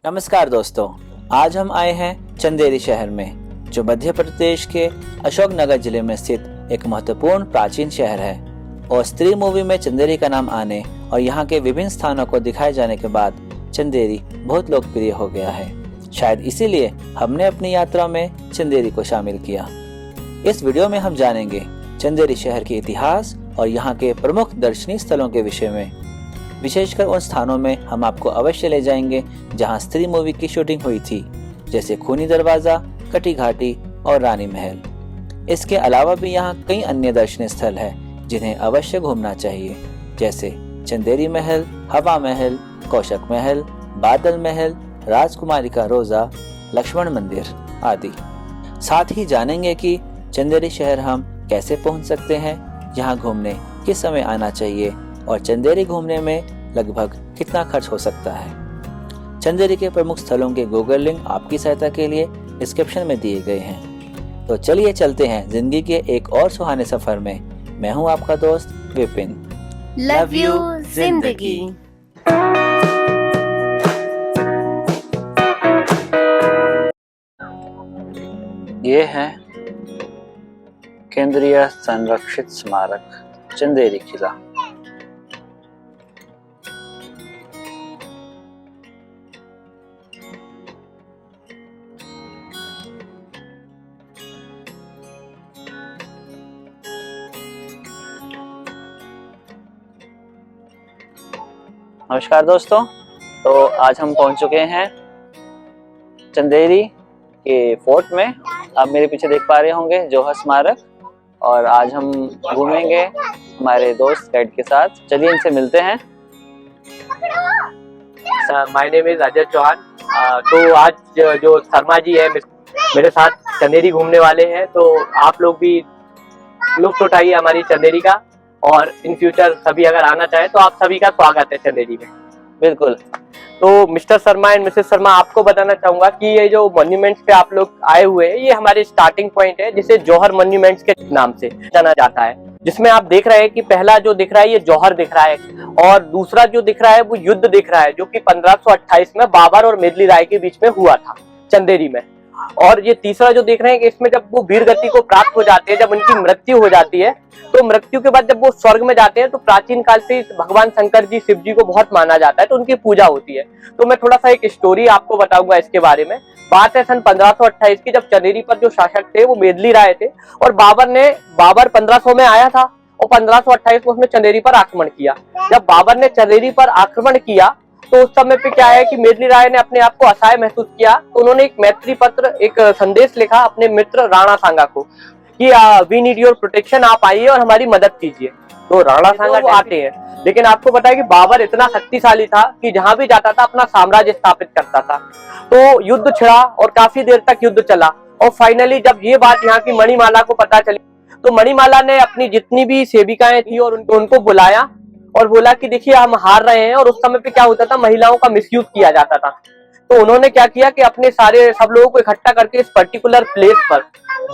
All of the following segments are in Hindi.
नमस्कार दोस्तों, आज हम आए हैं चंदेरी शहर में, जो मध्य प्रदेश के अशोकनगर जिले में स्थित एक महत्वपूर्ण प्राचीन शहर है। और स्त्री मूवी में चंदेरी का नाम आने और यहाँ के विभिन्न स्थानों को दिखाए जाने के बाद चंदेरी बहुत लोकप्रिय हो गया है। शायद इसीलिए हमने अपनी यात्रा में चंदेरी को शामिल किया। इस वीडियो में हम जानेंगे चंदेरी शहर के इतिहास और यहाँ के प्रमुख दर्शनीय स्थलों के विषय में। विशेषकर उन स्थानों में हम आपको अवश्य ले जाएंगे जहां स्त्री मूवी की शूटिंग हुई थी, जैसे खूनी दरवाजा, कटी घाटी और रानी महल। इसके अलावा भी यहाँ कई अन्य दर्शनीय स्थल हैं जिन्हें अवश्य घूमना चाहिए, जैसे चंदेरी महल, हवा महल, कौशक महल, बादल महल, राजकुमारी का रोजा, लक्ष्मण मंदिर आदि। साथ ही जानेंगे कि चंदेरी शहर हम कैसे पहुंच सकते हैं, यहाँ घूमने किस समय आना चाहिए और चंदेरी घूमने में लगभग कितना खर्च हो सकता है। चंदेरी के प्रमुख स्थलों के गूगल लिंक आपकी सहायता के लिए डिस्क्रिप्शन में दिए गए हैं। तो चलिए चलते हैं जिंदगी के एक और सुहाने सफर में। मैं हूं आपका दोस्त विपिन। लव यू जिंदगी। ये है केंद्रीय संरक्षित स्मारक चंदेरी किला। नमस्कार दोस्तों, तो आज हम पहुंच चुके हैं चंदेरी के फोर्ट में। आप मेरे पीछे देख पा रहे होंगे जौहर स्मारक, और आज हम घूमेंगे हमारे दोस्त गाइड के साथ। चलिए इनसे मिलते हैं। My name is Ajay Chauhan. तो आज जो शर्मा जी है मेरे साथ चंदेरी घूमने वाले हैं, तो आप लोग भी लुत्फ उठाइए हमारी चंदेरी का, और इन फ्यूचर सभी अगर आना चाहे तो आप सभी का स्वागत है चंदेरी में। बिल्कुल। तो mister Sharma and Mrs Sharma, आपको बताना चाहूंगा कि ये जो मॉन्यूमेंट्स पे आप लोग आए हुए हैं, ये हमारे स्टार्टिंग पॉइंट है, जिसे जौहर मॉन्यूमेंट्स के नाम से जाना जाता है। जिसमें आप देख रहे हैं कि पहला जो दिख रहा है ये जौहर दिख रहा है, और दूसरा जो दिख रहा है वो युद्ध दिख रहा है, जो कि 1528 में बाबर और मेदली राय के बीच में हुआ था चंदेरी में। और ये तीसरा जो देख रहे हैं कि इसमें जब वो वीर गति को प्राप्त हो जाते हैं, जब उनकी मृत्यु हो जाती है, तो मृत्यु के बाद जब वो स्वर्ग में जाते हैं, तो प्राचीन काल से भगवान शंकर जी, शिव जी को बहुत माना जाता है, तो उनकी पूजा होती है। तो मैं थोड़ा सा एक स्टोरी आपको बताऊंगा इसके बारे में। बात है सन 1528 की, जब चंदेरी पर जो शासक थे वो मेदली राय थे, और बाबर 1500 में आया था और 1528 में उसने चंदेरी पर आक्रमण किया। जब बाबर ने चंदेरी पर आक्रमण किया तो उस समय पे क्या है कि मेदली राय ने अपने आप को असहाय महसूस किया, तो उन्होंने एक मैत्री पत्र, एक संदेश लिखा अपने मित्र राणा सांगा को कि वी नीड योर प्रोटेक्शन, आप आइए और हमारी मदद कीजिए। तो राणा सांगा वो आते हैं, लेकिन आपको पता है कि बाबर इतना शक्तिशाली था कि जहां भी जाता था अपना साम्राज्य स्थापित करता था। तो युद्ध छिड़ा और काफी देर तक युद्ध चला, और फाइनली जब ये बात यहाँ की मणिमाला को पता चली, तो मणिमाला ने अपनी जितनी भी सेविकाएं थी और उनको बुलाया और बोला कि देखिए हम हार रहे हैं। और उस समय पे क्या होता था, महिलाओं का मिसयूज किया जाता था। तो उन्होंने क्या किया कि अपने सब लोगों को इकट्ठा करके इस पर्टिकुलर प्लेस पर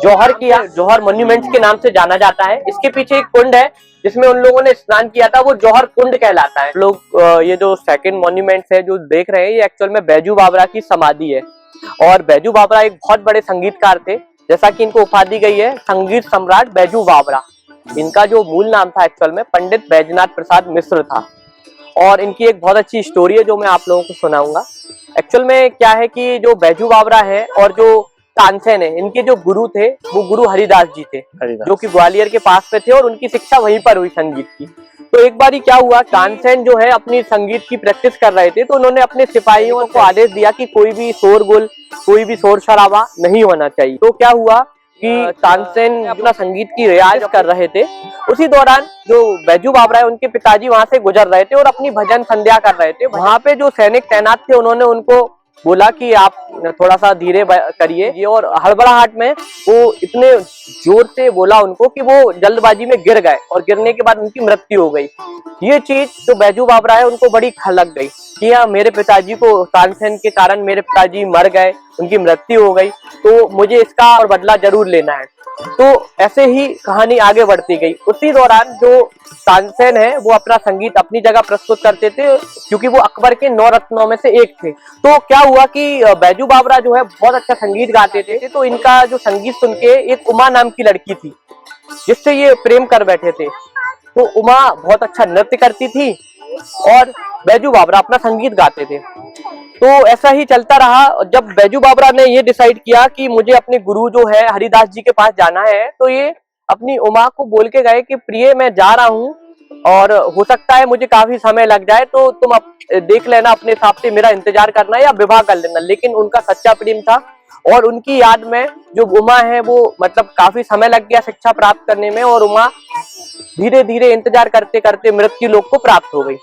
जौहर किया। जौहर मॉन्यूमेंट्स के नाम से जाना जाता है। इसके पीछे एक कुंड है जिसमें उन लोगों ने स्नान किया था, वो जौहर कुंड कहलाता है। लोग ये जो सेकंड मॉन्यूमेंट्स है जो देख रहे हैं, ये एक्चुअल में बैजू बावरा की समाधि है। और बैजू बावरा एक बहुत बड़े संगीतकार थे, जैसा कि इनको उपाधि गई है संगीत सम्राट बैजू बावरा। इनका जो मूल नाम था एक्चुअल में पंडित बैजनाथ प्रसाद मिश्र था। और इनकी एक बहुत अच्छी स्टोरी है जो मैं आप लोगों को सुनाऊंगा। एक्चुअल में क्या है कि जो बैजू बावरा है और जो तानसेन है, इनके जो गुरु थे वो गुरु हरिदास जी थे, जो कि ग्वालियर के पास पे थे, और उनकी शिक्षा वहीं पर हुई संगीत की। तो एक बार क्या हुआ, तानसेन जो है अपनी संगीत की प्रैक्टिस कर रहे थे, तो उन्होंने अपने सिपाहियों को आदेश दिया कि कोई भी शोरगुल, कोई भी शोर शराबा नहीं होना चाहिए। तो क्या हुआ कि तानसेन अपना संगीत की रियाज कर रहे थे, उसी दौरान जो बैजू बावरा है उनके पिताजी वहां से गुजर रहे थे और अपनी भजन संध्या कर रहे थे। वहां पे जो सैनिक तैनात थे उन्होंने उनको बोला कि आप थोड़ा सा धीरे करिए, और हड़बड़ाहट में वो इतने जोर से बोला उनको कि वो जल्दबाजी में गिर गए, और गिरने के बाद उनकी मृत्यु हो गई। ये चीज जो बैजू बावरा है उनको बड़ी खलक गई कि हाँ, मेरे पिताजी को तानसेन के कारण मेरे पिताजी मर गए, उनकी मृत्यु हो गई, तो मुझे इसका और बदला जरूर लेना है। तो ऐसे ही कहानी आगे बढ़ती गई। उसी दौरान जो तानसेन है वो अपना संगीत अपनी जगह प्रस्तुत करते थे, क्योंकि वो अकबर के 9 रत्नों में से एक थे। तो क्या हुआ कि बैजू बावरा जो है बहुत अच्छा संगीत गाते थे, तो इनका जो संगीत सुन के एक उमा नाम की लड़की थी जिससे ये प्रेम कर बैठे थे। तो उमा बहुत अच्छा नृत्य करती थी और बैजू बावरा अपना संगीत गाते थे। तो ऐसा ही चलता रहा। जब बैजू बावरा ने ये डिसाइड किया कि मुझे अपने गुरु जो है हरिदास जी के पास जाना है, तो ये अपनी उमा को बोल के गए कि प्रिय मैं जा रहा हूँ और हो सकता है मुझे काफी समय लग जाए, तो तुम देख लेना अपने हिसाब से, मेरा इंतजार करना या विवाह कर लेना। लेकिन उनका सच्चा प्रेम था और उनकी याद में जो उमा है वो मतलब काफी समय लग गया शिक्षा प्राप्त करने में, और उमा धीरे धीरे इंतजार करते करते मृत्यु लोक को प्राप्त हो गई।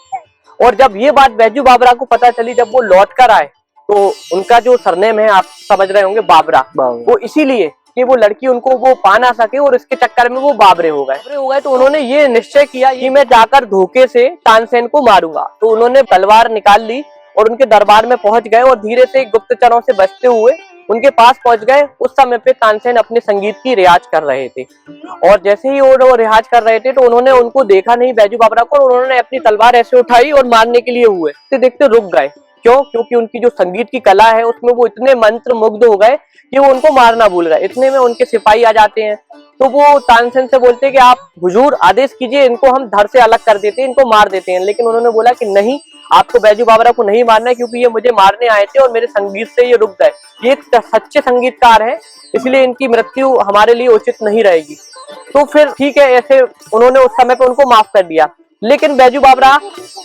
और जब ये बात बैजू बावरा को पता चली, जब वो लौट कर आए, तो उनका जो सरनेम है आप समझ रहे होंगे बावरा, वो इसीलिए कि वो लड़की उनको वो पा ना सके और इसके चक्कर में वो बावरे हो गए। तो उन्होंने ये निश्चय किया कि मैं जाकर धोखे से तानसेन को मारूंगा। तो उन्होंने तलवार निकाल ली और उनके दरबार में पहुंच गए और धीरे से गुप्तचरों से बचते हुए उनके पास पहुंच गए। उस समय पे तानसेन अपने संगीत की रियाज कर रहे थे और जैसे ही वो रियाज कर रहे थे तो उन्होंने उनको देखा नहीं बैजू बावरा को, और उन्होंने अपनी तलवार ऐसे उठाई और मारने के लिए हुए। देखते देखते रुक गए। क्यों? क्योंकि उनकी जो संगीत की कला है उसमें वो इतने मंत्र मुग्ध हो गए कि वो उनको मारना भूल गए। इतने में उनके सिपाही आ जाते हैं, तो वो तानसेन से बोलते हैं कि आप हुजूर आदेश कीजिए, इनको हम धड़ से अलग कर देते हैं, इनको मार देते हैं। लेकिन उन्होंने बोला कि नहीं, आपको बैजू बावरा को नहीं मारना है, क्योंकि ये मुझे मारने आए थे और मेरे संगीत से ये रुक गए। ये सच्चे संगीतकार है, इसलिए इनकी मृत्यु हमारे लिए उचित नहीं रहेगी। तो फिर ठीक है, ऐसे उन्होंने उस समय पे उनको माफ कर दिया। लेकिन बैजू बावरा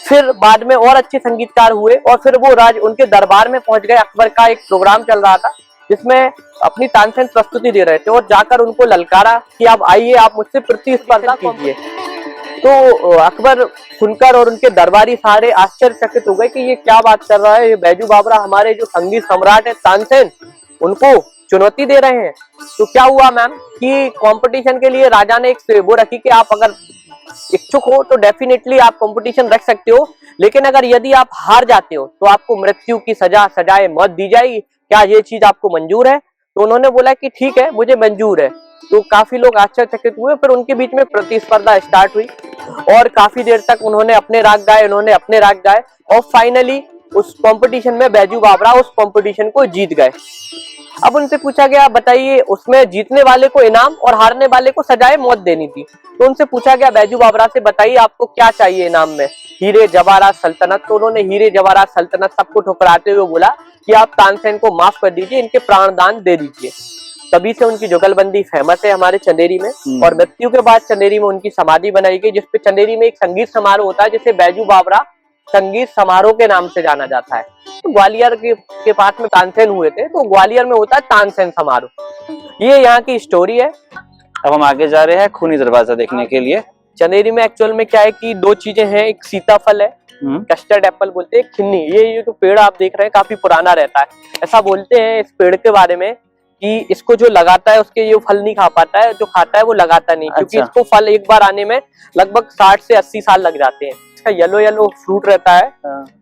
फिर बाद में और अच्छे संगीतकार हुए और फिर वो उनके दरबार में पहुंच गए। अकबर का एक प्रोग्राम चल रहा था जिसमें अपनी तानसेन प्रस्तुति दे रहे थे और जाकर उनको ललकारा कि आप आइए, आप मुझसे प्रतिस्पर्धा कीजिए। तो अकबर सुनकर और उनके दरबारी सारे आश्चर्यचकित हो गए कि ये क्या बात कर रहा है, ये बैजू बावरा हमारे जो संगीत सम्राट है तानसेन, उनको चुनौती दे रहे हैं। तो क्या हुआ मैम कि कंपटीशन के लिए राजा ने एक वो रखी कि आप अगर इच्छुक हो तो डेफिनेटली आप कंपटीशन रख सकते हो, लेकिन अगर यदि आप हार जाते हो तो आपको मृत्यु की सजाए मौत दी जाएगी। क्या ये चीज आपको मंजूर है? तो उन्होंने बोला कि ठीक है, मुझे मंजूर है। तो काफी लोग आश्चर्यचकित हुए। फिर उनके बीच में प्रतिस्पर्धा स्टार्ट हुई और काफी देर तक उन्होंने अपने राग गाए, उन्होंने अपने राग गाए और फाइनली उस कंपटीशन में बैजू बावरा उस कंपटीशन को जीत गए। अब उनसे पूछा गया, बताइए, उसमें जीतने वाले को इनाम और हारने वाले को सजाए मौत देनी थी। तो उनसे पूछा गया बैजू बावरा से, बताइए आपको क्या चाहिए इनाम में? हीरे जवाहरात सल्तनत। तो उन्होंने हीरे जवाहरात सल्तनत सबको ठुकराते हुए बोला कि आप तानसेन को माफ कर दीजिए, इनके प्राणदान दे दीजिए। तभी से उनकी जुगलबंदी फेमस है हमारे चंदेरी में। और मृत्यु के बाद चंदेरी में उनकी समाधि बनाई गई, जिसपे चंदेरी में एक संगीत समारोह होता है जिसे बैजू बावरा संगीत समारोह के नाम से जाना जाता है। तो ग्वालियर के पास में तानसेन हुए थे, तो ग्वालियर में होता है तानसेन समारोह। ये यहाँ की स्टोरी है। अब हम आगे जा रहे हैं खूनी दरवाजा देखने के लिए। चंदेरी में एक्चुअल में क्या है कि दो चीजें हैं, एक सीताफल है, कस्टर्ड एप्पल बोलते हैं, खिन्नी। ये जो पेड़ आप देख रहे हैं काफी पुराना रहता है। ऐसा बोलते हैं इस पेड़ के बारे में कि इसको जो लगाता है उसके ये फल नहीं खा पाता है, जो खाता है वो लगाता नहीं। क्योंकि इसको फल एक बार आने में लगभग 60 से 80 साल लग जाते हैं। इसका येलो येलो फ्रूट रहता है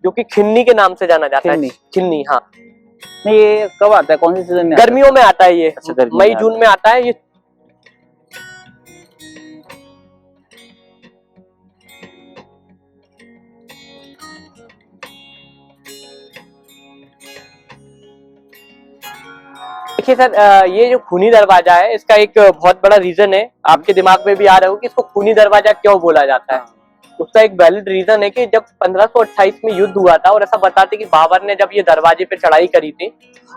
जो कि खिन्नी के नाम से जाना जाता है। खिन्नी, हाँ। नहीं, ये कब आता है, कौन सी सीजन में? गर्मियों में आता है ये। अच्छा, मई जून में आता है ये। देखिए सर, ये जो खूनी दरवाजा है इसका एक बहुत बड़ा रीजन है, आपके दिमाग में भी आ रहा हो कि इसको खूनी दरवाजा क्यों बोला जाता है। उसका एक वैलिड रीजन है कि जब 1528 में युद्ध हुआ था और ऐसा बताते कि बाबर ने जब ये दरवाजे पे चढ़ाई करी थी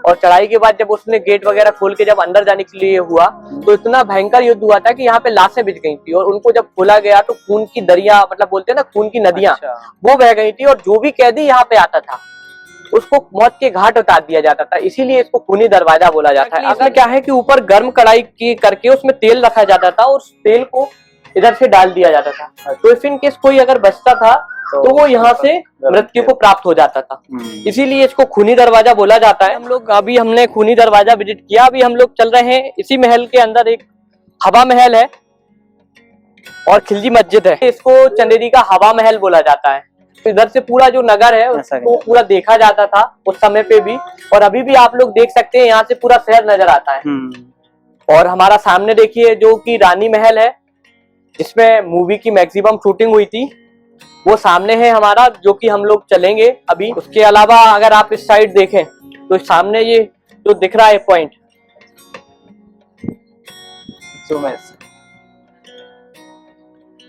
और चढ़ाई के बाद जब उसने गेट वगैरह खोल के जब अंदर जाने के लिए हुआ तो इतना भयंकर युद्ध हुआ था कि यहाँ पे लाशें बिछ गई थी और उनको जब खोला गया तो खून की दरिया, मतलब बोलते हैं ना खून की नदियां, वो बह गई थी और जो भी कैदी यहाँ पे आता था उसको मौत के घाट उतार दिया जाता था। इसीलिए इसको खूनी दरवाजा बोला जाता है। अगर क्या है कि ऊपर गर्म कढ़ाई की करके उसमें तेल रखा जाता था और उस तेल को इधर से डाल दिया जाता था, तो इफ इन केस कोई अगर बचता था तो वो यहाँ से मृत्यु को प्राप्त हो जाता था। इसीलिए इसको खूनी दरवाजा बोला जाता है। हम लोग अभी हमने खूनी दरवाजा विजिट किया। अभी हम लोग चल रहे हैं इसी महल के अंदर, एक हवा महल है और खिलजी मस्जिद है। इसको चंदेरी का हवा महल बोला जाता है। इधर से पूरा जो नगर है उसको पूरा देखा जाता था उस समय पे भी, और अभी भी आप लोग देख सकते हैं, यहाँ से पूरा शहर नजर आता है। और हमारा सामने देखिए जो कि रानी महल है जिसमें मूवी की मैक्सिमम शूटिंग हुई थी, वो सामने है हमारा, जो कि हम लोग चलेंगे अभी। उसके अलावा अगर आप इस साइड देखें तो सामने ये जो दिख रहा है पॉइंट,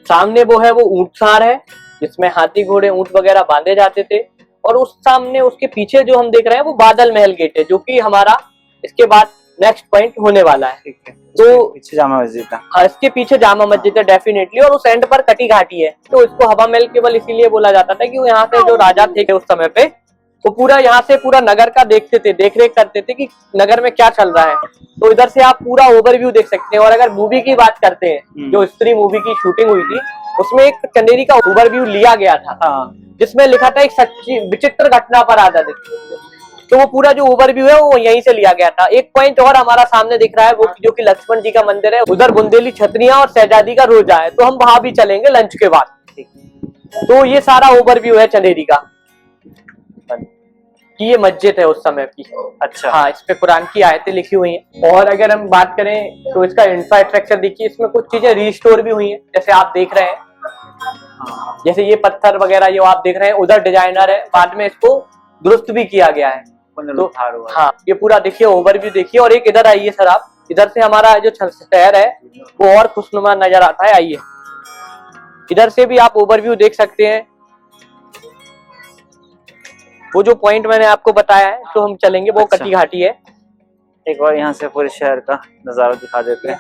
सामने वो है वो ऊंटसार है जिसमें हाथी घोड़े ऊंट वगैरह बांधे जाते थे। और उस सामने उसके पीछे जो हम देख रहे हैं वो बादल महल गेट है, जो कि हमारा इसके बाद नेक्स्ट पॉइंट होने वाला है। तो पीछे जामा मस्जिद है। हाँ, इसके पीछे जामा मस्जिद है डेफिनेटली, और उस एंड पर कटी घाटी है। तो इसको हवा महल केवल इसीलिए बोला जाता था कि वो यहाँ के जो राजा थे उस समय पे, वो पूरा यहाँ से पूरा नगर का देखते थे, देख रेख करते थे कि नगर में क्या चल रहा है। तो इधर से आप पूरा ओवरव्यू देख सकते हैं। और अगर मूवी की बात करते हैं, जो स्त्री मूवी की शूटिंग हुई थी, उसमें एक चंदेरी का ओवरव्यू लिया गया था, जिसमें लिखा था एक सच्ची विचित्र घटना पर आधारित। तो वो पूरा जो ओवरव्यू है वो यहीं से लिया गया था। एक पॉइंट और हमारा सामने दिख रहा है, वो जो कि लक्ष्मण जी का मंदिर है, उधर बुंदेली छतरियां और शहजादी का रोजा है। तो हम वहां भी चलेंगे लंच के बाद। तो ये सारा ओवरव्यू है चंदेरी का, कि ये मस्जिद है उस समय की। अच्छा। हाँ, इस पे कुरान की आयतें लिखी हुई हैं। और अगर हम बात करें तो इसका इंफ्रास्ट्रक्चर देखिए, इसमें कुछ चीजें रिस्टोर भी हुई हैं, जैसे आप देख रहे हैं। जैसे ये पत्थर वगैरह जो आप देख रहे हैं, उधर डिजाइनर है, बाद में इसको दुरुस्त भी किया गया है। तो हाँ, ये पूरा देखिए ओवरव्यू देखिए। और एक इधर आइए सर, आप इधर से हमारा जो शहर है वो और खुशनुमा नजर आता है। आइए, इधर से भी आप ओवरव्यू देख सकते हैं। वो जो पॉइंट मैंने आपको बताया है, तो हम चलेंगे, वो अच्छा। कटी घाटी है। एक बार यहाँ से पूरे शहर का नजारा दिखा देते हैं।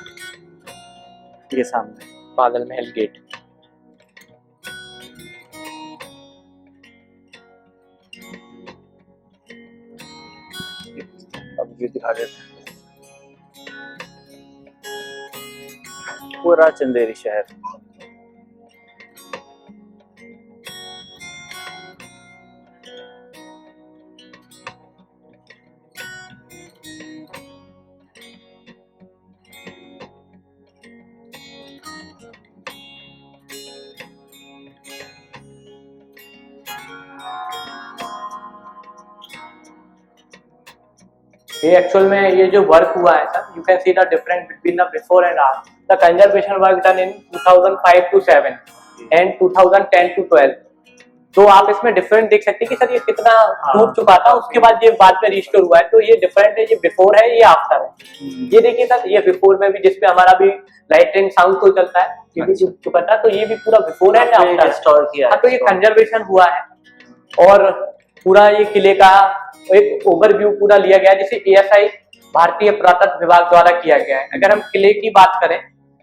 ये सामने बादल महल गेट। अब ये दिखा देते हैं पूरा चंदेरी शहर। ये एक्चुअल में ये जो वर्क हुआ है sir, you can see the difference between the before and after. The conservation work done in 2005 to 7 and 2010 to 12। तो आप इसमें डिफरेंट देख सकते हैं कि सर ये कितना टूट चुका था, उसके बाद ये बाद में रिस्टोर हुआ है। तो ये डिफरेंट है, ये बिफोर है, ये आफ्टर है। ये देखिए सर, ये बिफोर में भी जिसपे हमारा भी लाइट एंड साउंड तो चलता है, ये भी टूट चुका था। तो ये भी पूरा बिफोर है, आफ्टर रिस्टोर किया है। तो ये कंजर्वेशन हुआ है। और पूरा ये किले का एक ओवरव्यू पूरा लिया गया है, जिसे ASI भारतीय पुरातत्व विभाग द्वारा किया गया है। अगर हम किले की बात करें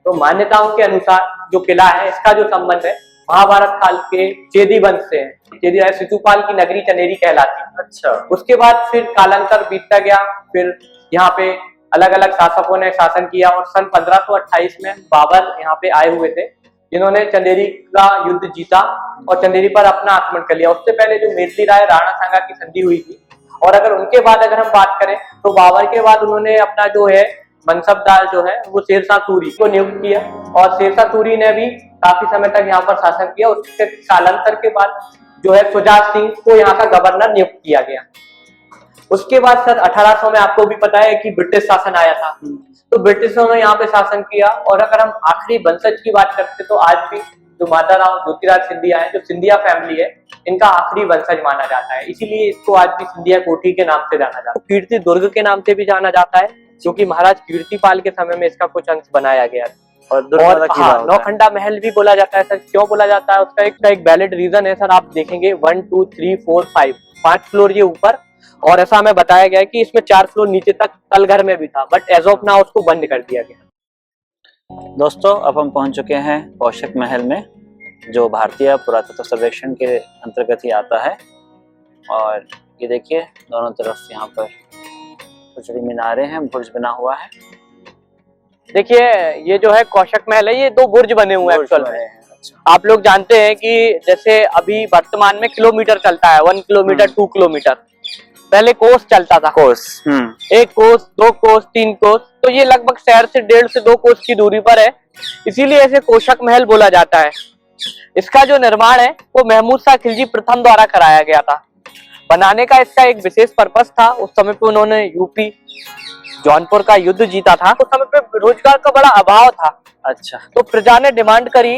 तो मान्यताओं के अनुसार जो किला है, इसका जो संबंध है महाभारत काल के चेदी वंश से है। चेदी राजा शिशुपाल की नगरी चंदेरी कहलाती है। अच्छा। उसके बाद फिर कालांतर बीतता गया, फिर यहाँ पे अलग अलग शासकों ने शासन किया। और सन 1528 में बाबर यहाँ पे आए हुए थे, जिन्होंने चंदेरी का युद्ध जीता और चंदेरी पर अपना आक्रमण कर लिया। उससे पहले जो मेरली राय राणा सांगा की संधि हुई थी। और अगर उनके बाद अगर हम बात करें तो बाबर के बाद उन्होंने अपना जो है मनसबदार जो है वो शेरशाह सूरी को नियुक्त किया। और शेरशाह सूरी ने भी काफी समय तक यहाँ पर शासन किया। उसके कालांतर के बाद जो है शुजा सिंह को यहाँ का गवर्नर नियुक्त किया गया। उसके बाद सर 1800 में आपको भी पता है कि ब्रिटिश शासन आया था। तो ब्रिटिशों ने यहाँ पे शासन किया। और अगर हम आखिरी वंशज की बात करते तो आज भी जो माता राव ज्योतिराज सिंधिया है, जो सिंधिया फैमिली है, इनका आखिरी वंशज माना जाता है। इसीलिए इसको आज भी सिंधिया कोठी के नाम से जाना जाता है। कीर्ति दुर्ग के नाम से भी जाना जाता है, क्योंकि महाराज कीर्तिपाल के समय में इसका कुछ अंश बनाया गया है। और हाँ, नौखंडा महल भी बोला जाता है सर। क्यों बोला जाता है, उसका एक वैलिड रीजन है सर। आप देखेंगे 1 2 3 4 5 5 फ्लोर ये ऊपर, और ऐसा हमें बताया गया है कि इसमें 4 फ्लोर नीचे तक कल घर में भी था, बट एज ऑफ नाउ उसको बंद कर दिया गया। दोस्तों, अब हम पहुंच चुके हैं कौशक महल में, जो भारतीय पुरातत्व सर्वेक्षण के अंतर्गत ही आता है। और ये देखिए दोनों तरफ यहाँ पर कुछ मीनारे हैं, बुर्ज बना हुआ है। देखिए ये जो है कौशक महल है, ये 2 बुर्ज बने हुए हैं एक्चुअल में। आप लोग जानते हैं कि जैसे अभी वर्तमान में किलोमीटर चलता है, 1 किलोमीटर 2 किलोमीटर। पहले कोस चलता था, कोस। 1 कोस 2 कोस 3 कोस। तो ये लगभग शहर से 1.5 से 2 कोस की दूरी पर है, इसीलिए इसे कौशक महल बोला जाता है। इसका जो निर्माण है वो महमूद शाह खिलजी प्रथम द्वारा कराया गया था। बनाने का इसका एक विशेष पर्पस था। उस समय पे उन्होंने यूपी जौनपुर का युद्ध जीता था। उस समय पे रोजगार का बड़ा अभाव था। अच्छा। तो प्रजा ने डिमांड करी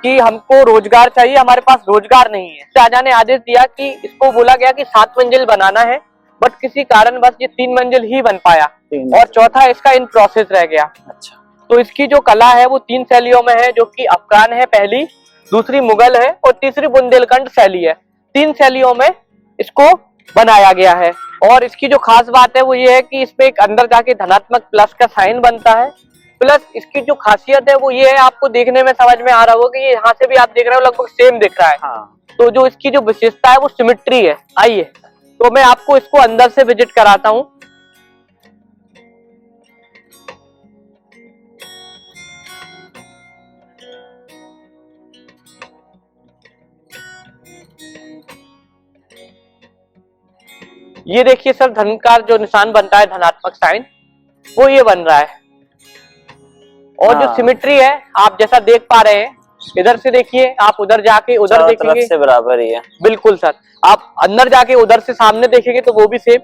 कि हमको रोजगार चाहिए, हमारे पास रोजगार नहीं है। राजा ने आदेश दिया कि इसको बोला गया कि 7 मंजिल बनाना है बट किसी कारणवश ये 3 मंजिल ही बन पाया तीन और चौथा इसका इन प्रोसेस रह गया। अच्छा। तो इसकी जो कला है वो 3 शैलियों में है, जो कि अफगान है पहली, दूसरी मुगल है और तीसरी बुंदेलखंड शैली है। 3 शैलियों में इसको बनाया गया है। और इसकी जो खास बात है वो ये है कि इसमें एक अंदर जाके धनात्मक प्लस का साइन बनता है। प्लस इसकी जो खासियत है वो ये है, आपको देखने में समझ में आ रहा होगा कि ये यहाँ से भी आप देख रहे हो लगभग सेम दिख रहा है। हाँ। तो जो इसकी जो विशेषता है वो सिमेट्री है। आइए तो मैं आपको इसको अंदर से विजिट कराता हूँ। ये देखिए सर, धन का जो निशान बनता है, धनात्मक साइन, वो ये बन रहा है। और जो हाँ। सिमेट्री है आप जैसा देख पा रहे हैं, इधर से देखिए, आप उधर जाके उधर चारों देखेंगे तरफ से बराबर ही है। बिल्कुल सर। आप अंदर जाके उधर से सामने देखेंगे तो वो भी सेम,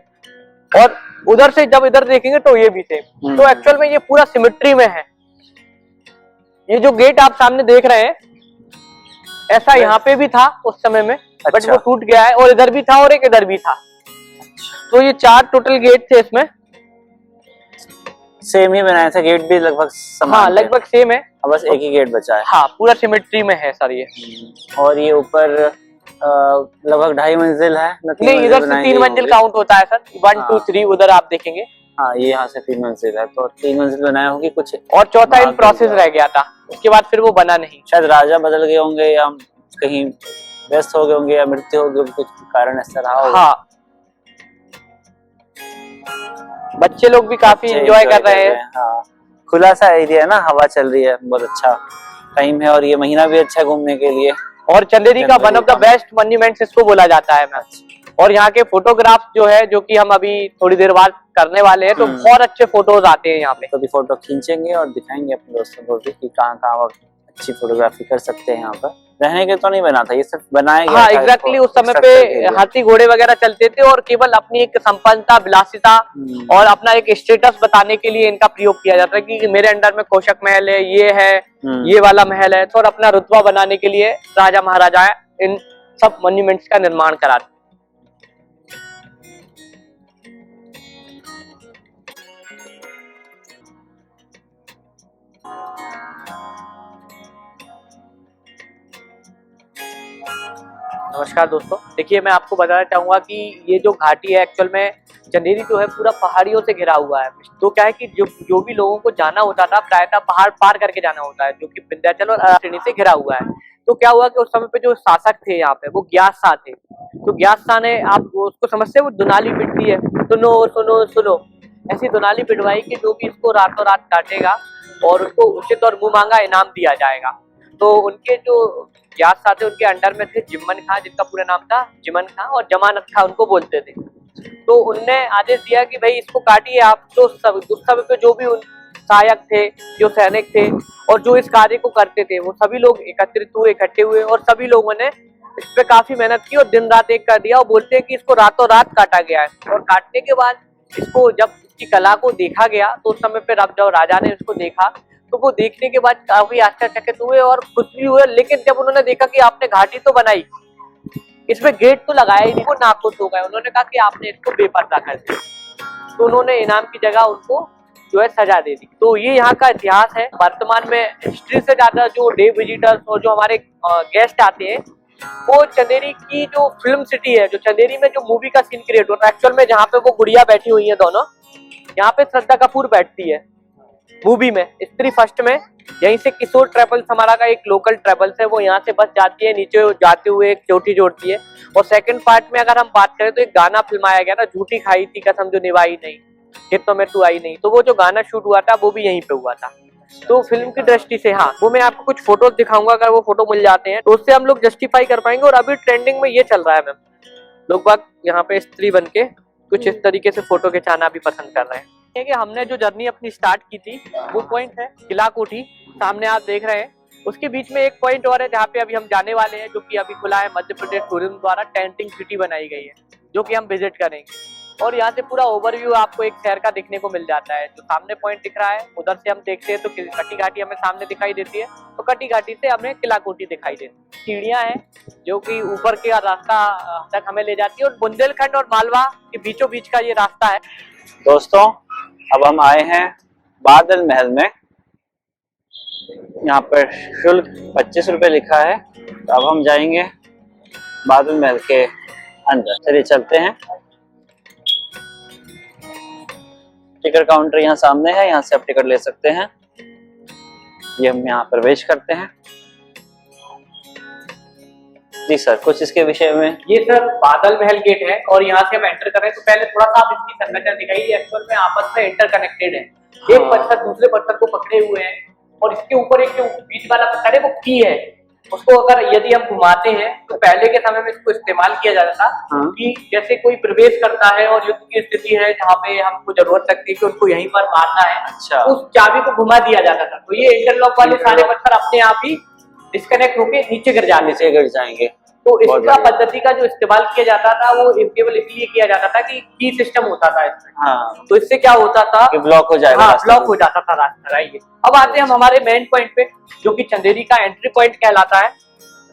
और उधर से जब इधर देखेंगे तो ये भी सेम। तो एक्चुअल में ये पूरा सिमेट्री में है। ये जो गेट आप सामने देख रहे हैं, ऐसा यहाँ पे भी था उस समय में, बट अच्छा। वो टूट गया है, और इधर भी था और एक इधर भी था। तो ये 4 टोटल गेट थे इसमें। सेम ही बनाया था, गेट भी लगभग समान हाँ थे। लगभग सेम है। बस एक ही गेट बचा है। हाँ पूरा सिमेट्री में है सर ये। और ये ऊपर लगभग 2.5 मंजिल है ना? 3 नहीं, मंजिल इधर से बनाई 3 गई मंजिल होगी। काउंट होता है सर, 1 2 हाँ। 3 उधर आप देखेंगे। हाँ, ये यहाँ से 3 मंजिल है, तो 3 मंजिल बनाया होगी कुछ। और चौथा इन बाकी प्रोसेस जो- रह गया था, उसके बाद फिर वो बना नहीं। शायद राजा बदल गए होंगे या कहीं व्यस्त हो गए होंगे या मृत्यु हो गई, कुछ कारण ऐसा रहा होगा। हाँ, बच्चे लोग भी काफी बच्चे एंजॉय enjoy कर रहे हैं। हाँ, खुला सा एरिया है ना, हवा चल रही है, बहुत अच्छा टाइम है। और ये महीना भी अच्छा है घूमने के लिए। और चंदेरी का वन चंदेरी ऑफ द का- बेस्ट मॉन्यूमेंट्स इसको बोला जाता है मैम। और यहाँ के फोटोग्राफ जो है, जो कि हम अभी थोड़ी देर बाद करने वाले हैं, तो बहुत अच्छे फोटोज आते हैं यहाँ पे। तो भी फोटो खींचेंगे और दिखाएंगे अपने दोस्तों को भी कि कहाँ कहाँ आप अच्छी फोटोग्राफी कर सकते हैं। यहाँ पर रहने के तो नहीं बना था, ये सिर्फ बनाया गया हाँ था एग्जैक्टली, इसको उस समय structure के पे लिए। हाथी घोड़े वगैरह चलते थे और केवल अपनी एक संपन्नता, विलासिता और अपना एक स्टेटस बताने के लिए इनका प्रयोग किया जाता है कि मेरे अंडर में कोशक महल है, ये है, ये वाला महल है। तो और अपना रुतबा बनाने के लिए राजा महाराजा इन सब मॉन्यूमेंट्स का निर्माण कराते। नमस्कार दोस्तों, देखिए मैं आपको बताना चाहूंगा कि ये जो घाटी है, एक्चुअल में चंदेरी जो है पूरा पहाड़ियों से घिरा हुआ है। तो क्या है कि जो भी लोगों को जाना होता था, प्रायतः पहाड़ पार करके जाना होता है, जो कि विंध्याचल और अरावली से घिरा हुआ है। तो क्या हुआ कि उस समय पे जो शासक थे यहाँ पे, वो ग्यास शाह थे। तो ग्यास शाह ने, आप उसको समझते हैं, वो दुनाली पिटती है, सुनो सुनो सुनो, ऐसी दुनाली पिटवाई कि जो भी इसको रातों रात काटेगा और उसको उचित और मुंह मांगा इनाम दिया जाएगा। तो उनके जो ग्यास शाह थे, उनके अंडर में थे जिमन खां, जिनका पूरा नाम था जिमन खां, और जमानत खां उनको बोलते थे। तो उनने आदेश दिया कि भाई इसको काटिए आप। तो उस समय पे जो भी उन सहायक थे, जो सैनिक थे और जो इस कार्य को करते थे, वो सभी लोग एकत्रित हुए, इकट्ठे हुए, और सभी लोगों ने इस पे काफी मेहनत की और दिन रात एक कर दिया। और बोलते हैं कि इसको रातों रात काटा गया है। और काटने के बाद इसको जब इसकी कला को देखा गया, तो उस समय पे जब राजा ने इसको देखा, तो वो देखने के बाद काफी आश्चर्यचकित हुए और खुश भी हुए। लेकिन जब उन्होंने देखा कि आपने घाटी तो बनाई, इसमें गेट तो लगाया ही नहीं, वो नाखुश हो गए। उन्होंने कहा कि आपने इसको बेपर्दा कर दिया। तो उन्होंने इनाम की जगह उनको जो है सजा दे दी। तो ये यहाँ का इतिहास है। वर्तमान में हिस्ट्री से ज्यादा जो डे विजिटर्स और जो हमारे गेस्ट आते हैं, वो चंदेरी की जो फिल्म सिटी है, जो चंदेरी में जो मूवी का सीन क्रिएट होता है, एक्चुअल में जहाँ पे वो गुड़िया बैठी हुई है दोनों, यहाँ पे श्रद्धा कपूर बैठती है मूवी में, स्त्री फर्स्ट में। यहीं से किशोर ट्रेवल्स, हमारा का एक लोकल ट्रेवल्स है, वो यहाँ से बस जाती है, नीचे जाते हुए एक चोटी जोड़ती है। और सेकंड पार्ट में अगर हम बात करें तो एक गाना फिल्माया गया ना, झूठी खाई थी कसम जो निभाई नहीं, खेतों में तू आई नहीं। तो वो जो गाना शूट हुआ था वो भी यहीं पे हुआ था। तो फिल्म की दृष्टि से हाँ, वो मैं आपको कुछ फोटोज दिखाऊंगा, अगर वो फोटो मिल जाते हैं तो उससे हम लोग जस्टिफाई कर पाएंगे। और अभी ट्रेंडिंग में ये चल रहा है मैम, लोग बाग यहाँ पे स्त्री बन के कुछ इस तरीके से फोटो खिंचाना भी पसंद कर रहे हैं। कि हमने जो जर्नी अपनी स्टार्ट की थी, वो पॉइंट है किला कोठी, सामने आप देख रहे हैं। उसके बीच में एक पॉइंट और है जहाँ पे अभी हम जाने वाले हैं, जो कि अभी खुला है, मध्य प्रदेश टूरिज्म द्वारा टेंटिंग सिटी बनाई गई है, जो कि हम विजिट करेंगे। और यहाँ से पूरा ओवरव्यू आपको एक शहर का दिखने को मिल जाता है। जो सामने पॉइंट दिख रहा है उधर से हम देखते हैं तो कटी घाटी हमें सामने दिखाई देती है, तो कटी घाटी से हमें किला कोठी दिखाई देती है। सीढ़ियां हैं जो कि ऊपर के रास्ता तक हमें ले जाती है, और बुंदेलखंड और मालवा के बीचों बीच का ये रास्ता है। दोस्तों अब हम आए हैं बादल महल में। यहाँ पर शुल्क 25 रुपए लिखा है, तो अब हम जाएंगे बादल महल के अंदर। चलिए चलते हैं। टिकट काउंटर यहाँ सामने है, यहाँ से आप टिकट ले सकते हैं। ये हम यहाँ प्रवेश करते हैं। जी सर, कुछ इसके विषय में। ये सर बादल महल गेट है, और यहाँ से हम एंटर कर रहे हैं तो पहले थोड़ा सा आप इसकी संरचना दिखाइए। एक्चुअल में आपस में इंटरकनेक्टेड है, एक पत्थर दूसरे पत्थर को पकड़े हुए हैं, और इसके ऊपर एक जो बीच वाला पत्थर है वो की है। उसको अगर यदि हम घुमाते हैं तो पहले के समय में इसको इस्तेमाल किया जाता था कि जैसे कोई प्रवेश करता है और युद्ध की स्थिति है जहाँ पे हमको जरूरत लगती है कि उनको यहीं पर मारना है, अच्छा। उस चाबी को घुमा दिया जाता था, तो ये इंटरलॉक वाले सारे पत्थर अपने आप ही डिस्कनेक्ट होके नीचे गिर जाएंगे। तो इसका पद्धति का जो इस्तेमाल किया जाता था वो केवल इसलिए किया जाता था कि की सिस्टम होता था इसमें। हाँ। तो इससे क्या होता था कि ब्लॉक हो जाएगा। हाँ, ब्लॉक हो जाता था रास्ता। राइट। अब आते हैं हम हमारे मेन पॉइंट पे, जो कि चंदेरी का एंट्री पॉइंट कहलाता है।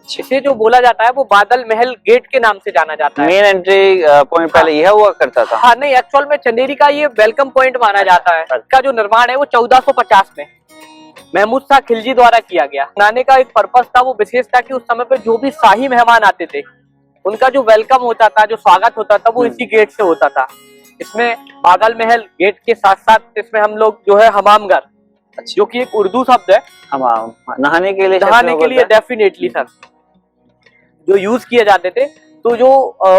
इसे जो बोला जाता है वो बादल महल गेट के नाम से जाना जाता है। मेन एंट्री पॉइंट पहले यह हुआ करता था। हाँ नहीं, एक्चुअल में चंदेरी का ये वेलकम पॉइंट माना जाता है। इसका जो निर्माण है वो 1450 में महमूद शाह खिलजी द्वारा किया गया। बनाने का एक पर्पस था, वो विशेष था कि उस समय पे जो भी शाही मेहमान आते थे उनका जो वेलकम होता था, जो स्वागत होता था, वो इसी गेट से होता था। इसमें बादल महल गेट के साथ साथ इसमें हम लोग जो है हमामघर, जो कि एक उर्दू शब्द है, हमाम नहाने के लिए डेफिनेटली सर जो यूज किए जाते थे। तो जो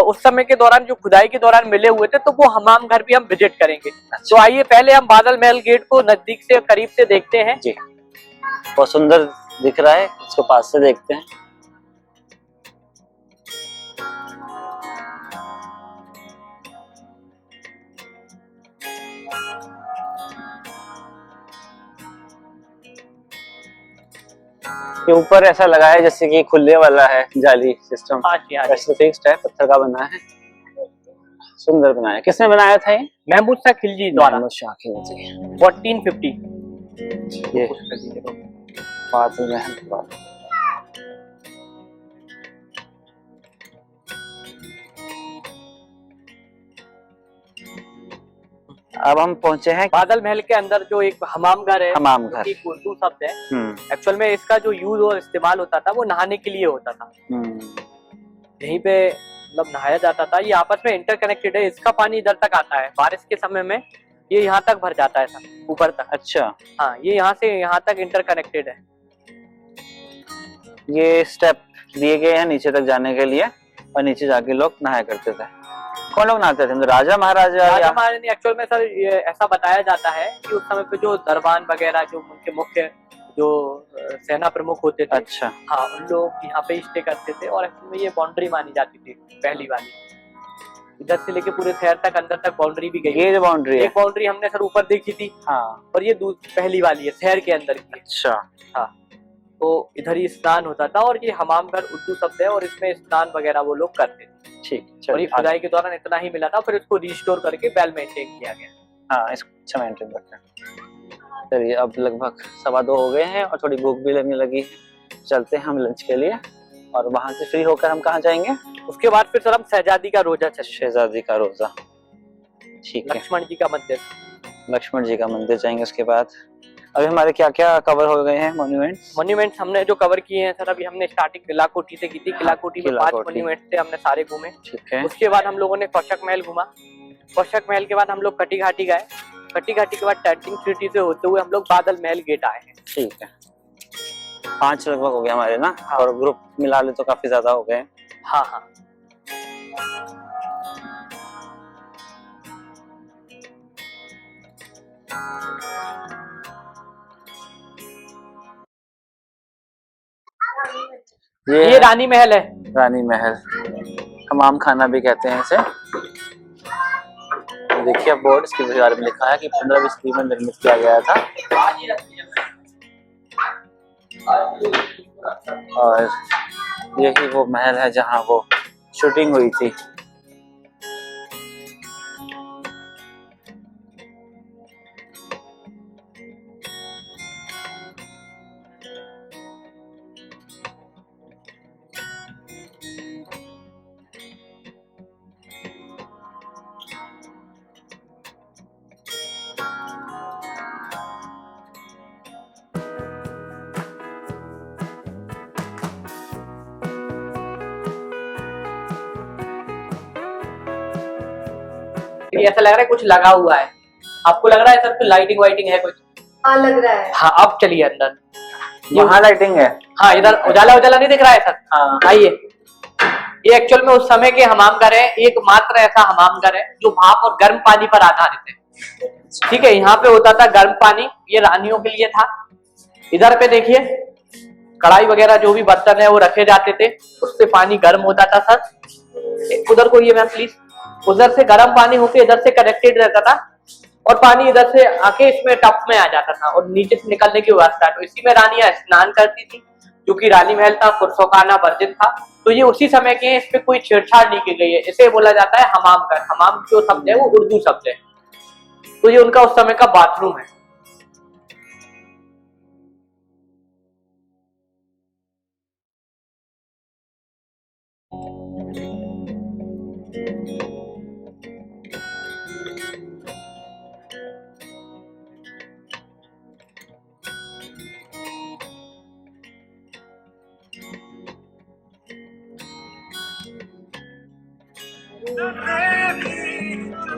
उस समय के दौरान जो खुदाई के दौरान मिले हुए थे, तो वो हमाम घर भी हम विजिट करेंगे। तो आइए पहले हम बादल महल गेट को नजदीक से करीब से देखते हैं। जी, बहुत सुंदर दिख रहा है, इसको पास से देखते हैं। के ऊपर ऐसा लगा है जैसे कि खुलने वाला है जाली सिस्टम। वैसे फिक्स्ड है, पत्थर का बना है, सुंदर बनाया। किसने बनाया था ये? महमूद शाह खिलजी द्वारा। महमूद शाह खिलजी 1450। ये बादल महल। अब हम पहुंचे हैं बादल महल के अंदर जो एक हमाम घर है, हमाम घर, एक उर्दू शब्द है। एक्चुअल में इसका जो यूज और इस्तेमाल होता था वो नहाने के लिए होता था। यहीं पे मतलब नहाया जाता था। ये आपस में इंटरकनेक्टेड है। इसका पानी इधर तक आता है, बारिश के समय में ये यहाँ तक भर जाता है सर, ऊपर तक। अच्छा। हाँ, ये यहाँ से यहाँ तक इंटरकनेक्टेड है। ये स्टेप दिए गए हैं नीचे तक जाने के लिए, और नीचे जाके लोग नहाया करते थे। कौन लोग नहाते थे? राजा महाराजा? राजा महाराजा। एक्चुअल में सर ये ऐसा बताया जाता है कि उस समय पे जो दरबान वगैरह, जो उनके मुख्य जो सेना प्रमुख होते थे, अच्छा, हाँ, उन लोग यहाँ पे स्टे करते थे। और एक्चुअल में ये बाउंड्री मानी जाती थी पहली वाली, इधर से लेके पूरे शहर तक अंदर तक बाउंड्री भी गई। ये जो बाउंड्री है, एक बाउंड्री हमने सर ऊपर देखी थी, हाँ, और ये पहली वाली है शहर के अंदर की। अच्छा, हाँ, तो इधर ही स्नान होता था, और ये हमाम घर उर्दू शब्द है, और इसमें स्नान वगैरह वो लोग करते थे। ठीक। और ये खुदाई के दौरान इतना ही मिला था, फिर इसको रिस्टोर करके वेल मेंटेन किया गया। हाँ, इसको अच्छा मेंटेन रखा। चलिए, अब लगभग 2:15 हो गए हैं और थोड़ी भूख भी लगने लगी है। चलते हैं हम लंच के लिए, और वहां से फ्री होकर हम कहाँ जाएंगे? उसके बाद फिर सर हम शहजादी का रोजा चलेंगे। शहजादी का रोजा, ठीक है। लक्ष्मण जी का मंदिर, लक्ष्मण जी का मंदिर जाएंगे। उसके बाद अभी हमारे क्या क्या कवर हो गए हैं? मॉन्यूमेंट्स हमने जो कवर किए हैं सर, अभी हमने स्टार्टिंग किला कोठी से की थी। किला कोठी में 5 मॉन्यूमेंट्स थे, हमने सारे घूमे। ठीक है। उसके बाद हम लोगों ने कौशक महल घूमा। कौशक महल के बाद हम लोग कटी घाटी गए। कटी घाटी के बाद टैंटिंग सिटी से होते हुए हम लोग बादल महल गेट आए हैं। ठीक है, 5 लगभग हो गए हमारे ना। हाँ। और ग्रुप मिला ले तो काफी ज्यादा हो गए। हाँ हाँ। ये रानी महल है। रानी महल, हमाम खाना भी कहते हैं इसे। देखिए बोर्ड, इसके बारे में लिखा है कि 15वीं सदी में निर्मित किया गया था, और यही वो महल है जहां वो शूटिंग हुई थी। ये ऐसा लग रहा है कुछ लगा हुआ है, आपको लग रहा है सर? लाइटिंग वाइटिंग है कुछ? हाँ लग रहा है। हाँ अब चलिए अंदर। वहाँ लाइटिंग है। हाँ इधर उजाला उजाला नहीं दिख रहा है सर? हाँ आइए, ये एक्चुअल में उस समय के हमाम घर है, एकमात्र ऐसा हमाम घर है जो भाप और गर्म पानी पर आधारित है। ठीक है, यहाँ पे होता था गर्म पानी, ये रानियों के लिए था। इधर पे देखिए कढ़ाई वगैरह जो भी बर्तन है वो रखे जाते थे, उससे पानी गर्म होता था सर। उधर को ये मैम प्लीज, उधर से गर्म पानी होके इधर से कनेक्टेड रहता था और पानी इधर से आके इसमें टप में आ जाता था और नीचे से निकलने की व्यवस्था। तो इसी में रानियां स्नान करती थी, क्योंकि रानी महल था, पुरुषों का आना वर्जित था। तो ये उसी समय के, इस पे कोई छेड़छाड़ नहीं की गई है। इसे बोला जाता है हमाम घर। हमाम जो शब्द है वो उर्दू शब्द है, तो ये उनका उस समय का बाथरूम है।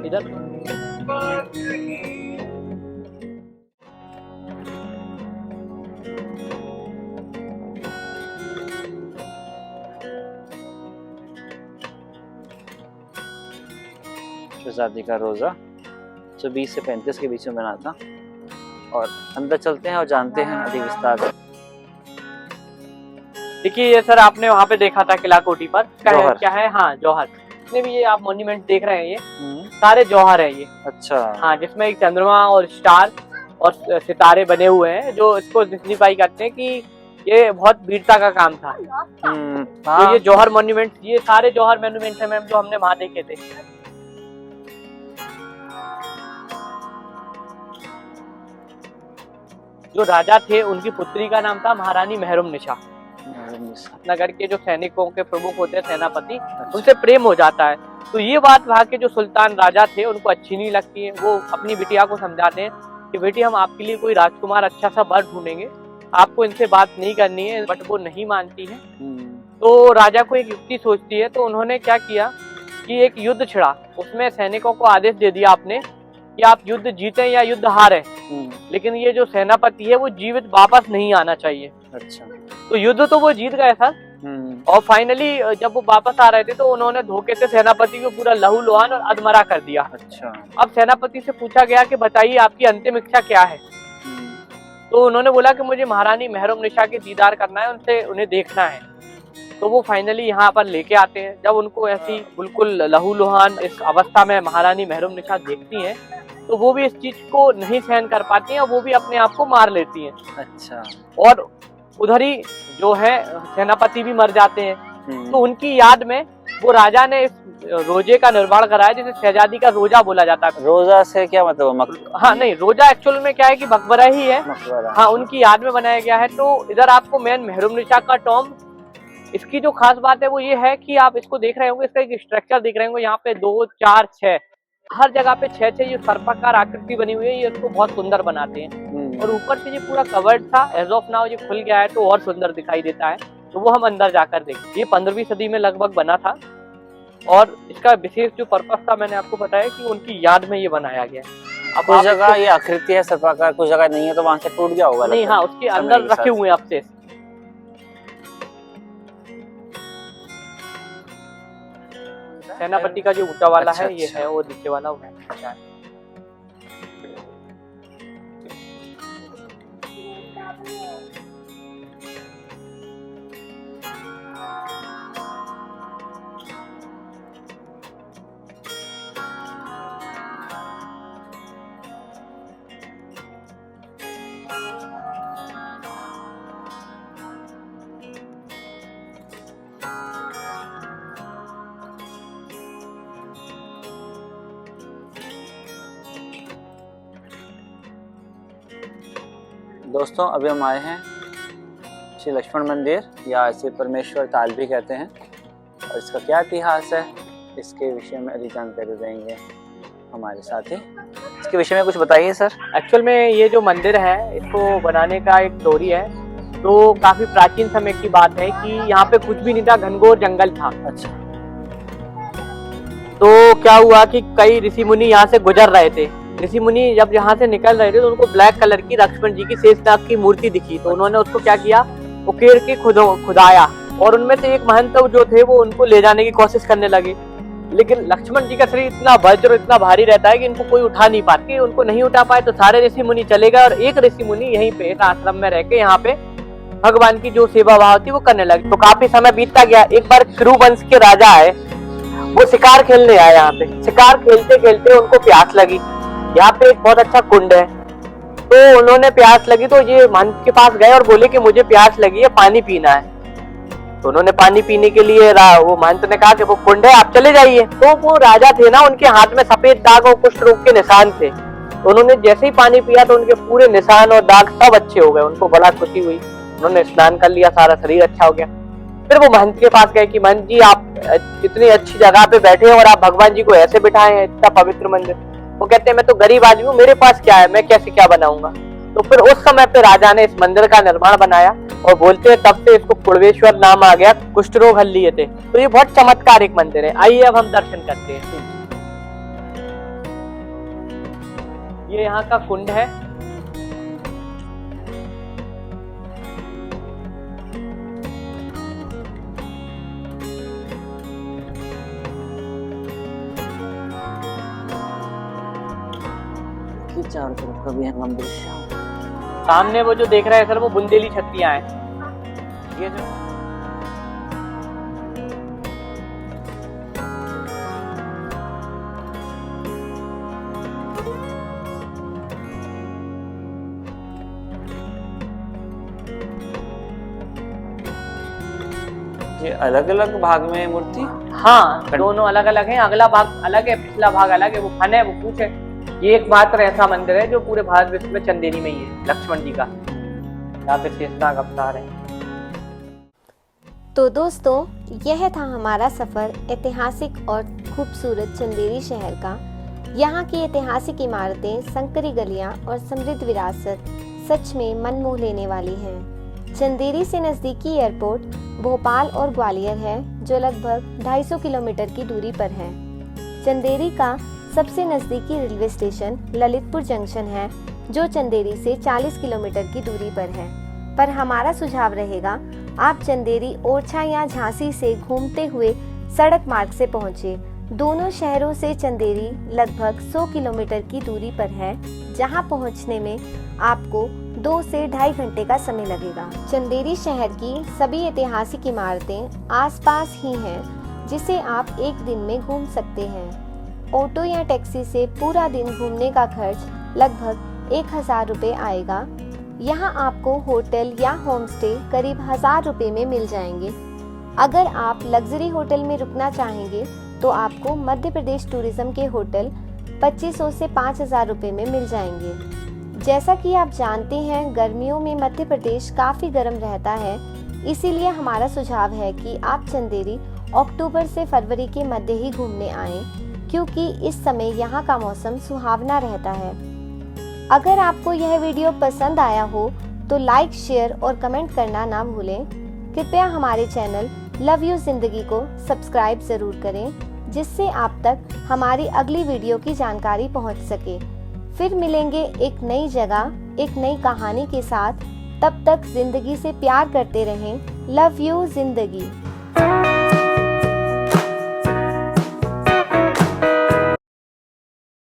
इधर शहजादी का रोजा जो 20 से 35 के बीच में बना था। और अंदर चलते हैं और जानते हैं अधिक विस्तार में। देखिए ये सर आपने वहाँ पे देखा था किला कोठी पर जौहर। क्या है? हाँ जौहर। जितने भी ये आप मॉन्यूमेंट देख रहे हैं ये सारे जौहर है ये। अच्छा। हाँ, जिसमें एक चंद्रमा और स्टार और सितारे बने हुए हैं, जो इसको सिग्निफाई करते हैं कि ये बहुत वीरता का काम था। तो ये जौहर मॉन्यूमेंट, ये सारे जौहर मॉन्यूमेंट है मैम जो हमने वहाँ देखे थे। जो राजा थे उनकी पुत्री का नाम था महारानी मेहरुमनिशा। नगर के जो सैनिकों के प्रमुख होते हैं, सेनापति, उनसे प्रेम हो जाता है। तो ये बात वहाँ के जो सुल्तान राजा थे उनको अच्छी नहीं लगती है। वो अपनी बिटिया को समझाते हैं कि बेटी हम आपके लिए कोई राजकुमार अच्छा सा वर ढूंढेंगे, आपको इनसे बात नहीं करनी है, बट वो नहीं मानती है। तो राजा को एक युक्ति सोचती है, तो उन्होंने क्या किया कि एक युद्ध छिड़ा, उसमें सैनिकों को आदेश दे दिया आपने कि आप युद्ध जीते या युद्ध हारे, लेकिन ये जो सेनापति है वो जीवित वापस नहीं आना चाहिए। अच्छा। तो युद्ध तो वो जीत गए सर, और फाइनली जब वो वापस आ रहे थे तो उन्होंने धोखे से सेनापति को पूरा लहू लुहान और अधमरा कर दिया। अच्छा। अब सेनापति से पूछा गया कि बताइए आपकी अंतिम इच्छा क्या है? तो उन्होंने बोला कि मुझे महारानी मेहरुमनिशा के दीदार करना है, उनसे उन्हें देखना है। तो वो फाइनली यहाँ पर लेके आते हैं। जब उनको ऐसी बिल्कुल लहू लुहान इस अवस्था में महारानी मेहरुमनिशा देखती हैं, तो वो भी इस चीज को नहीं सहन कर पाती हैं और वो भी अपने आप को मार लेती हैं। अच्छा। और उधर ही जो है सेनापति भी मर जाते हैं। तो उनकी याद में वो राजा ने इस रोजे का निर्माण कराया, जिसे शहजादी का रोजा बोला जाता है। रोजा से क्या मतलब? हाँ नहीं, रोजा एक्चुअल में क्या है कि मकबरा ही है। मकबरा। हाँ, उनकी याद में बनाया गया है। तो इधर आपको मेन मेहरुमनिशा का टॉम्ब, इसकी जो खास बात है वो ये है कि आप इसको देख रहे होंगे, इसका एक स्ट्रक्चर देख रहे होंगे, यहाँ पे 2, 4, 6 हर जगह पे 6 ये सर्पाकार आकृति बनी हुई है। ये इसको बहुत सुंदर बनाते हैं। और ऊपर से ये पूरा कवर्ड था, एज ऑफ नाउ ये खुल गया है तो और सुंदर दिखाई देता है। तो वो हम अंदर जाकर देखें। ये 15वीं सदी में लगभग बना था और इसका विशेष जो पर्पस था मैंने आपको बताया कि उनकी याद में ये बनाया गया है। अब कुछ जगह ये आकृति है सर्पाकार, कुछ जगह नहीं है, तो वहां से टूट गया होगा। नहीं, हाँ, उसके अंदर रखे हुए हैं अवशेष। सेनापति का जो ऊंचा वाला अच्छा, है ये है, वो नीचे वाला वो है। दोस्तों अभी हम आए हैं श्री लक्ष्मण मंदिर, या इसे परमेश्वर ताल भी कहते हैं। और इसका क्या इतिहास है, इसके विषय में अधिक जानकारी देंगे हमारे साथी। इसके विषय में कुछ बताइए सर। एक्चुअल में ये जो मंदिर है, इसको बनाने का एक स्टोरी है। तो काफी प्राचीन समय की बात है कि यहाँ पे कुछ भी नहीं था, घनघोर जंगल था। अच्छा। तो क्या हुआ कि कई ऋषि मुनि यहाँ से गुजर रहे थे। ऋषि मुनि जब यहाँ से निकल रहे थे तो उनको ब्लैक कलर की लक्ष्मण जी की शेषनाग की मूर्ति दिखी। तो उन्होंने उसको क्या किया, उकेड़ के खुदाया और उनमें से एक महंत जो थे वो उनको ले जाने की कोशिश करने लगे। लेकिन लक्ष्मण जी का शरीर इतना वज्र और इतना भारी रहता है कि इनको कोई उठा नहीं पाते। उनको नहीं उठा पाए तो सारे ऋषि मुनि चले गए और एक ऋषि मुनि यहीं पे इस आश्रम में रह के यहाँ पे भगवान की जो सेवा भाव थी वो करने लगे। तो काफी समय बीतता गया। एक बार कुरु वंश के राजा आए, वो शिकार खेलने आए। यहाँ पे शिकार खेलते खेलते उनको प्यास लगी। यहाँ पे एक बहुत अच्छा कुंड है, तो उन्होंने प्यास लगी तो ये महंत के पास गए और बोले कि मुझे प्यास लगी है, पानी पीना है। तो उन्होंने पानी पीने के लिए वो महंत ने कहा कि वो कुंड है, आप चले जाइए। तो वो राजा थे ना, उनके हाथ में सफेद दाग और कुष्ठ रोग के निशान थे। तो उन्होंने जैसे ही पानी पिया तो उनके पूरे निशान और दाग सब अच्छे हो गए। उनको बड़ा खुशी हुई, उन्होंने स्नान कर लिया, सारा शरीर अच्छा हो गया। फिर वो महंत के पास गए कि महंत जी, आप इतनी अच्छी जगह पे बैठे हैं और आप भगवान जी को ऐसे बिठाए हैं, इतना पवित्र मंदिर। वो कहते हैं मैं तो गरीब आदमी हूँ, मेरे पास क्या है, मैं कैसे क्या बनाऊंगा। तो फिर उस समय पे राजा ने इस मंदिर का निर्माण बनाया और बोलते हैं तब से इसको कुड़वेश्वर नाम आ गया, कुष्ठ रोग हल लिए थे। तो ये बहुत चमत्कारिक मंदिर है। आइए अब हम दर्शन करते हैं। ये यहाँ का कुंड है। चारों तरफ का भी हंगम दृश्य। सामने वो जो देख रहे हैं सर, वो बुंदेली छतरियां हैं। ये जो ये अलग अलग भाग में है मूर्ति। हाँ, दोनों अलग अलग हैं। अगला भाग अलग है, पिछला भाग अलग है। वो फन है, वो पूछ है। ये एकमात्र ऐसा मंदिर है जो पूरे भारत विश्व में चंदेरी में ही है, लक्ष्मण जी का। यहाँ पे शेषनाग अवतार है। तो दोस्तों, यह था हमारा सफर ऐतिहासिक और खूबसूरत चंदेरी शहर का। यहाँ की ऐतिहासिक इमारतें, संकरी गलियाँ और समृद्ध विरासत सच में मन मोह लेने वाली हैं। चंदेरी से नज़दीकी एयरपोर्ट भोपाल और ग्वालियर है, जो लगभग 250 किलोमीटर की दूरी पर है। चंदेरी का सबसे नज़दीकी रेलवे स्टेशन ललितपुर जंक्शन है, जो चंदेरी से 40 किलोमीटर की दूरी पर है। पर हमारा सुझाव रहेगा, आप चंदेरी ओरछा या झांसी से घूमते हुए सड़क मार्ग से पहुँचे। दोनों शहरों से चंदेरी लगभग 100 किलोमीटर की दूरी पर है, जहां पहुंचने में आपको 2 से 2.5 घंटे का समय लगेगा। चंदेरी शहर की सभी ऐतिहासिक इमारतें आसपास ही हैं, जिसे आप एक दिन में घूम सकते हैं। ऑटो या टैक्सी से पूरा दिन घूमने का खर्च लगभग 1000 रुपये आएगा। यहाँ आपको होटल या होम स्टे करीब 1000 रुपये में मिल जाएंगे। अगर आप लग्जरी होटल में रुकना चाहेंगे तो आपको मध्य प्रदेश टूरिज्म के होटल 2500 से 5000 रुपये में मिल जाएंगे। जैसा कि आप जानते हैं, गर्मियों में मध्य प्रदेश काफ़ी गर्म रहता है, इसीलिए हमारा सुझाव है कि आप चंदेरी अक्टूबर से फरवरी के मध्य ही घूमने आएं, क्योंकि इस समय यहाँ का मौसम सुहावना रहता है। अगर आपको यह वीडियो पसंद आया हो तो लाइक, शेयर और कमेंट करना ना भूलें। कृपया हमारे चैनल लव यू जिंदगी को सब्सक्राइब ज़रूर करें, जिससे आप तक हमारी अगली वीडियो की जानकारी पहुंच सके। फिर मिलेंगे एक नई जगह, एक नई कहानी के साथ। तब तक जिंदगी से प्यार करते रहें। लव यू जिंदगी।